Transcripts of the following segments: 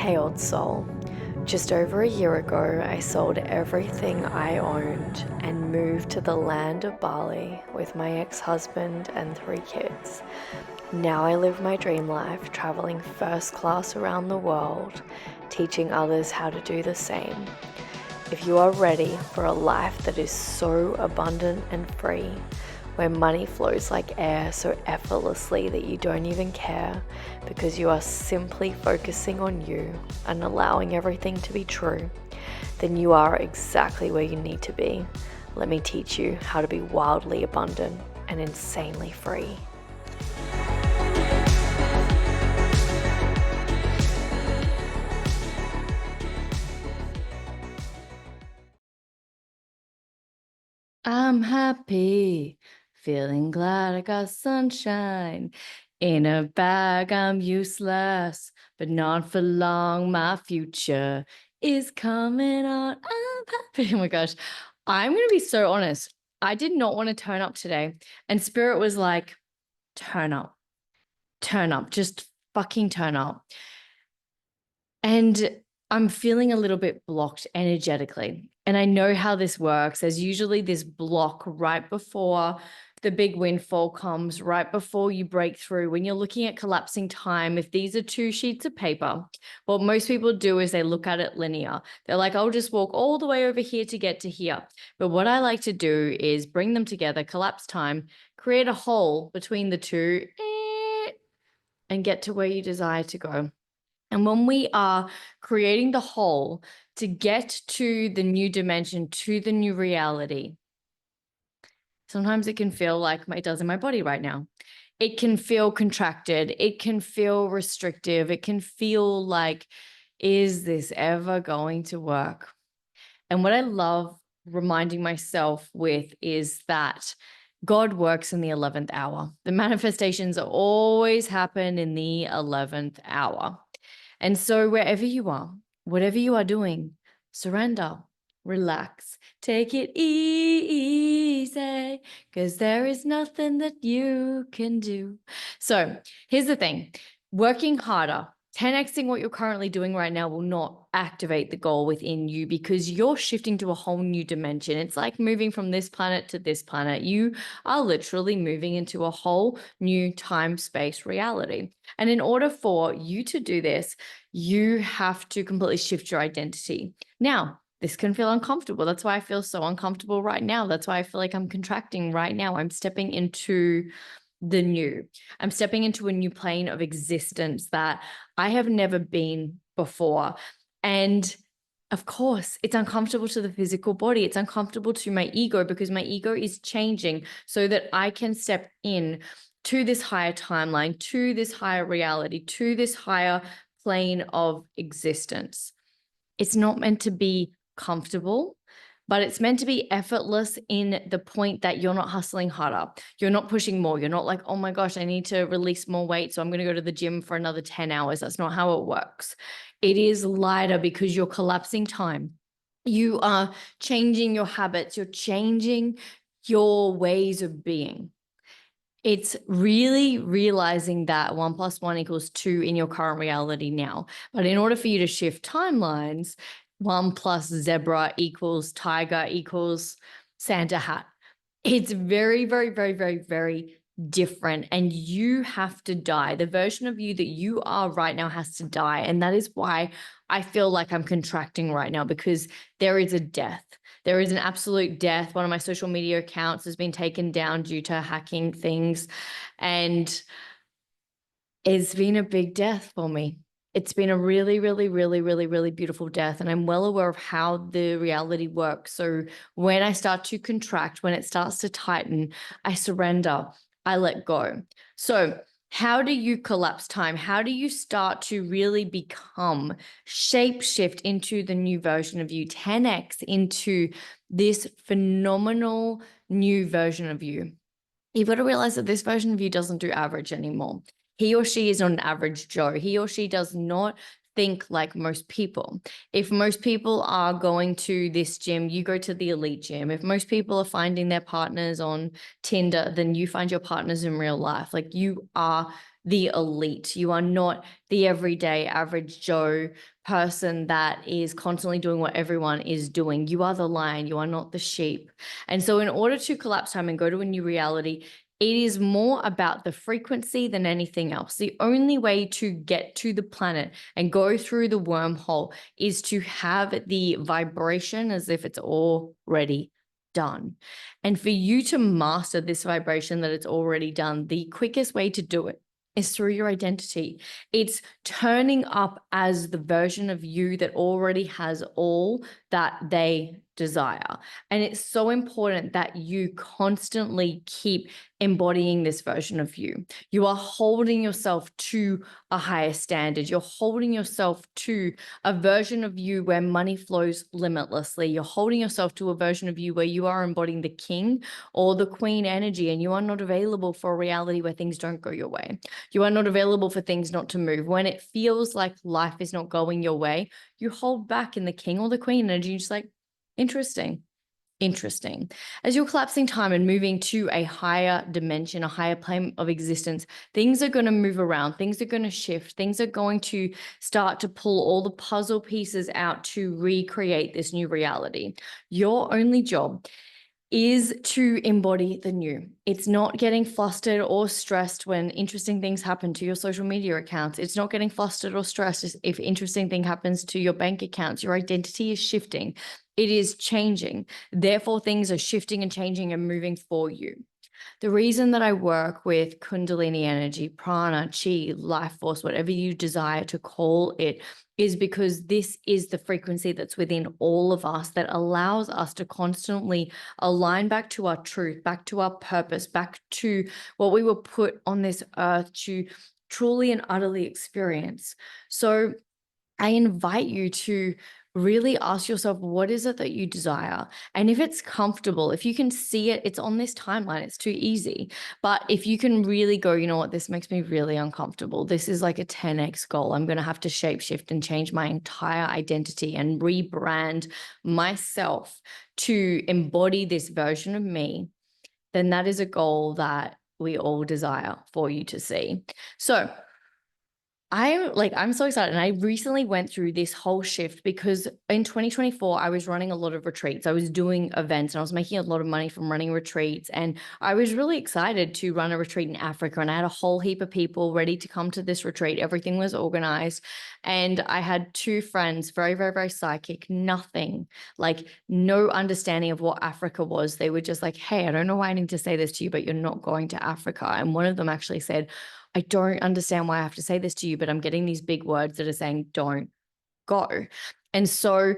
Hey old soul, just over a year ago I sold everything I owned and moved to the land of Bali with my ex-husband and 3 kids. Now I live my dream life, traveling first class around the world, teaching others how to do the same. If you are ready for a life that is so abundant and free, where money flows like air so effortlessly that you don't even care because you are simply focusing on you and allowing everything to be true, then you are exactly where you need to be. Let me teach you how to be wildly abundant and insanely free. I'm happy, feeling glad I got sunshine. In a bag, I'm useless, but not for long. My future is coming on. I'm happy. Oh my gosh. I'm going to be so honest. I did not want to turn up today. And Spirit was like, turn up, just fucking turn up. And I'm feeling a little bit blocked energetically. And I know how this works. There's usually this block right before the big windfall comes, right before you break through. When you're looking at collapsing time, if these are 2 sheets of paper, what most people do is they look at it linear. They're like, I'll just walk all the way over here to get to here. But what I like to do is bring them together, collapse time, create a hole between the two, and get to where you desire to go. And when we are creating the whole to get to the new dimension, to the new reality, sometimes it can feel like it does in my body right now. It can feel contracted. It can feel restrictive. It can feel like, is this ever going to work? And what I love reminding myself with is that God works in the 11th hour. The manifestations always happen in the 11th hour. And so wherever you are, whatever you are doing, surrender, relax, take it easy, because there is nothing that you can do. So here's the thing, working harder, 10xing what you're currently doing right now will not activate the goal within you because you're shifting to a whole new dimension. It's like moving from this planet to this planet. You are literally moving into a whole new time-space reality. And in order for you to do this, you have to completely shift your identity. Now, this can feel uncomfortable. That's why I feel so uncomfortable right now. That's why I feel like I'm contracting right now. I'm stepping into the new. I'm stepping into a new plane of existence that I have never been before. And of course, it's uncomfortable to the physical body. It's uncomfortable to my ego because my ego is changing so that I can step in to this higher timeline, to this higher reality, to this higher plane of existence. It's not meant to be comfortable, but it's meant to be effortless in the point that you're not hustling harder. You're not pushing more. You're not like, oh my gosh, I need to release more weight, so I'm going to go to the gym for another 10 hours. That's not how it works. It is lighter because you're collapsing time. You are changing your habits. You're changing your ways of being. It's really realizing that 1 + 1 = 2 in your current reality now. But in order for you to shift timelines, 1 plus zebra equals tiger equals Santa hat. It's very, very, very, very, very different. And you have to die. The version of you that you are right now has to die. And that is why I feel like I'm contracting right now, because there is a death. There is an absolute death. One of my social media accounts has been taken down due to hacking things. And it's been a big death for me. It's been a really, really, really, really, really beautiful death. And I'm well aware of how the reality works. So when I start to contract, when it starts to tighten, I surrender, I let go. So how do you collapse time? How do you start to really become shape shift into the new version of you, 10x into this phenomenal new version of you? You've got to realize that this version of you doesn't do average anymore. He or she is not an average Joe. He or she does not think like most people. If most people are going to this gym, you go to the elite gym. If most people are finding their partners on Tinder, then you find your partners in real life. Like, you are the elite. You are not the everyday average Joe person that is constantly doing what everyone is doing. You are the lion. You are not the sheep. And so in order to collapse time and go to a new reality, it is more about the frequency than anything else. The only way to get to the planet and go through the wormhole is to have the vibration as if it's already done. And for you to master this vibration that it's already done, the quickest way to do it is through your identity. It's turning up as the version of you that already has all that they desire. And it's so important that you constantly keep embodying this version of you. You are holding yourself to a higher standard. You're holding yourself to a version of you where money flows limitlessly. You're holding yourself to a version of you where you are embodying the king or the queen energy, and you are not available for a reality where things don't go your way. You are not available for things not to move. When it feels like life is not going your way, you hold back in the king or the queen energy. You're just like, interesting. As you're collapsing time and moving to a higher dimension, a higher plane of existence, things are going to move around, things are going to shift, things are going to start to pull all the puzzle pieces out to recreate this new reality. Your only job is to embody the new. It's not getting flustered or stressed when interesting things happen to your social media accounts. It's not getting flustered or stressed if interesting thing happens to your bank accounts. Your identity is shifting. It is changing. Therefore, things are shifting and changing and moving for you. The reason that I work with Kundalini energy, prana, chi, life force, whatever you desire to call it, is because this is the frequency that's within all of us that allows us to constantly align back to our truth, back to our purpose, back to what we were put on this earth to truly and utterly experience. So I invite you to really ask yourself, what is it that you desire? And if it's comfortable, if you can see it, it's on this timeline, it's too easy. But if you can really go, you know what, this makes me really uncomfortable. This is like a 10x goal. I'm going to have to shapeshift and change my entire identity and rebrand myself to embody this version of me. Then that is a goal that we all desire for you to see. So I'm so excited. And I recently went through this whole shift because in 2024, I was running a lot of retreats. I was doing events and I was making a lot of money from running retreats. And I was really excited to run a retreat in Africa. And I had a whole heap of people ready to come to this retreat. Everything was organized. And I had two friends, very, very, very psychic, nothing, like no understanding of what Africa was. They were just like, hey, I don't know why I need to say this to you, but you're not going to Africa. And one of them actually said, I don't understand why I have to say this to you, but I'm getting these big words that are saying, don't go. And so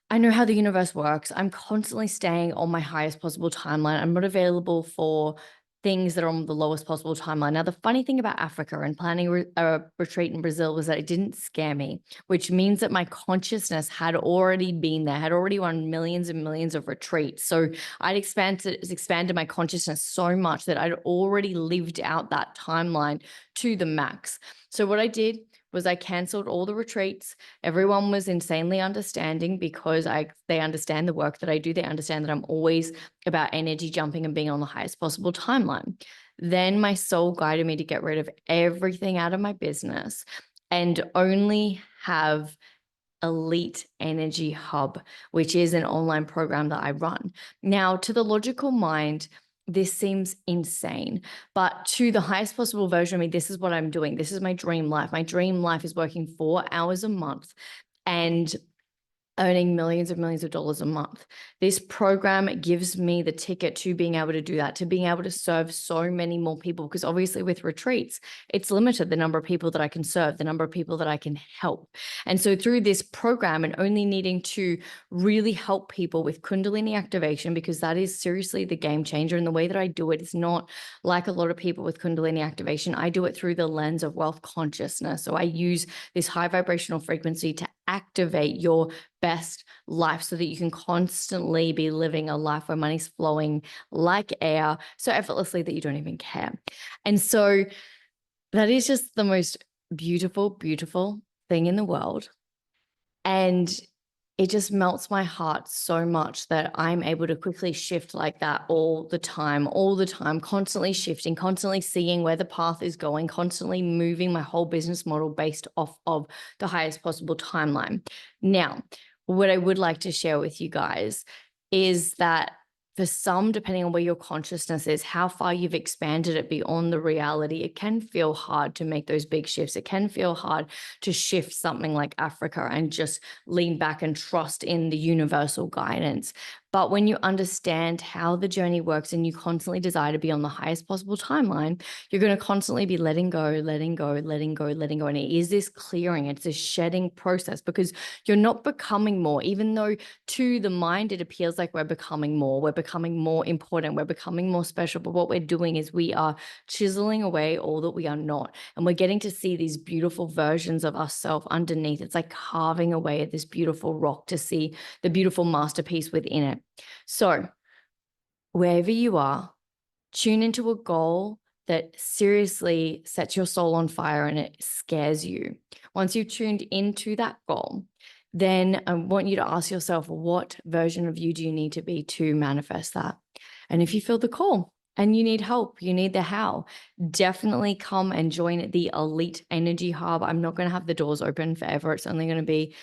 I know how the universe works. I'm constantly staying on my highest possible timeline. I'm not available for things that are on the lowest possible timeline. Now, the funny thing about Africa and planning a retreat in Brazil was that it didn't scare me, which means that my consciousness had already been there, had already run millions and millions of retreats. So I'd expanded my consciousness so much that I'd already lived out that timeline to the max. So what I did was I canceled all the retreats. Everyone was insanely understanding because they understand the work that I do. They understand that I'm always about energy jumping and being on the highest possible timeline. Then my soul guided me to get rid of everything out of my business and only have Elite Energy Hub, which is an online program that I run. Now, to the logical mind, this seems insane, but to the highest possible version of me, this is what I'm doing. This is my dream life. My dream life is working 4 hours a month and earning millions of dollars a month. This program gives me the ticket to being able to do that, to being able to serve so many more people, because obviously with retreats, it's limited the number of people that I can serve, the number of people that I can help. And so through this program and only needing to really help people with Kundalini activation, because that is seriously the game changer. And the way that I do it is not like a lot of people with Kundalini activation. I do it through the lens of wealth consciousness. So I use this high vibrational frequency to activate your best life so that you can constantly be living a life where money's flowing like air so effortlessly that you don't even care. And so that is just the most beautiful, beautiful thing in the world. And it just melts my heart so much that I'm able to quickly shift like that all the time, constantly shifting, constantly seeing where the path is going, constantly moving my whole business model based off of the highest possible timeline. Now, what I would like to share with you guys is that for some, depending on where your consciousness is, how far you've expanded it beyond the reality, it can feel hard to make those big shifts. It can feel hard to shift something like Africa and just lean back and trust in the universal guidance. But when you understand how the journey works and you constantly desire to be on the highest possible timeline, you're going to constantly be letting go, letting go, letting go, letting go. And it is this clearing, it's this shedding process, because you're not becoming more, even though to the mind, it appears like we're becoming more important, we're becoming more special. But what we're doing is we are chiseling away all that we are not. And we're getting to see these beautiful versions of ourselves underneath. It's like carving away at this beautiful rock to see the beautiful masterpiece within it. So wherever you are, tune into a goal that seriously sets your soul on fire and it scares you. Once you've tuned into that goal, then I want you to ask yourself, what version of you do you need to be to manifest that? And if you feel the call and you need help, you need the how, definitely come and join the Elite Energy Hub. I'm not going to have the doors open forever. It's only going to be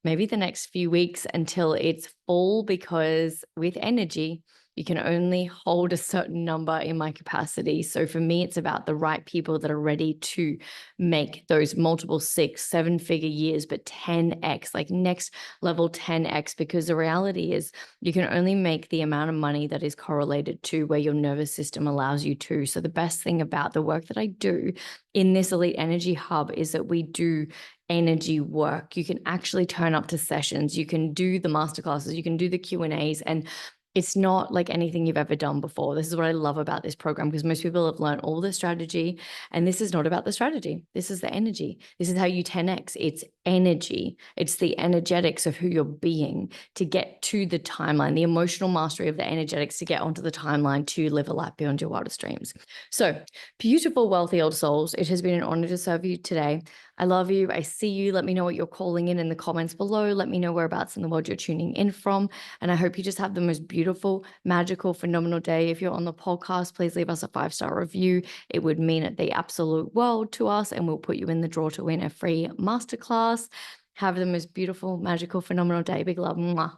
maybe the next few weeks until it's full, because with energy, you can only hold a certain number in my capacity. So for me, it's about the right people that are ready to make those multiple 6-7 figure years, but 10x, like next level 10x, because the reality is you can only make the amount of money that is correlated to where your nervous system allows you to. So the best thing about the work that I do in this Elite Energy Hub is that we do energy work. You can actually turn up to sessions, you can do the masterclasses, you can do the Q&As, and it's not like anything you've ever done before. This is what I love about this program, because most people have learned all the strategy, and this is not about the strategy. This is the energy. This is how you 10x. It's energy. It's the energetics of who you're being to get to the timeline, the emotional mastery of the energetics to get onto the timeline to live a life beyond your wildest dreams. So beautiful, wealthy old souls, it has been an honor to serve you today. I love you. I see you. Let me know what you're calling in the comments below. Let me know whereabouts in the world you're tuning in from. And I hope you just have the most beautiful, magical, phenomenal day. If you're on the podcast, please leave us a 5-star review. It would mean the absolute world to us, and we'll put you in the draw to win a free masterclass. Have the most beautiful, magical, phenomenal day. Big love. Mwah.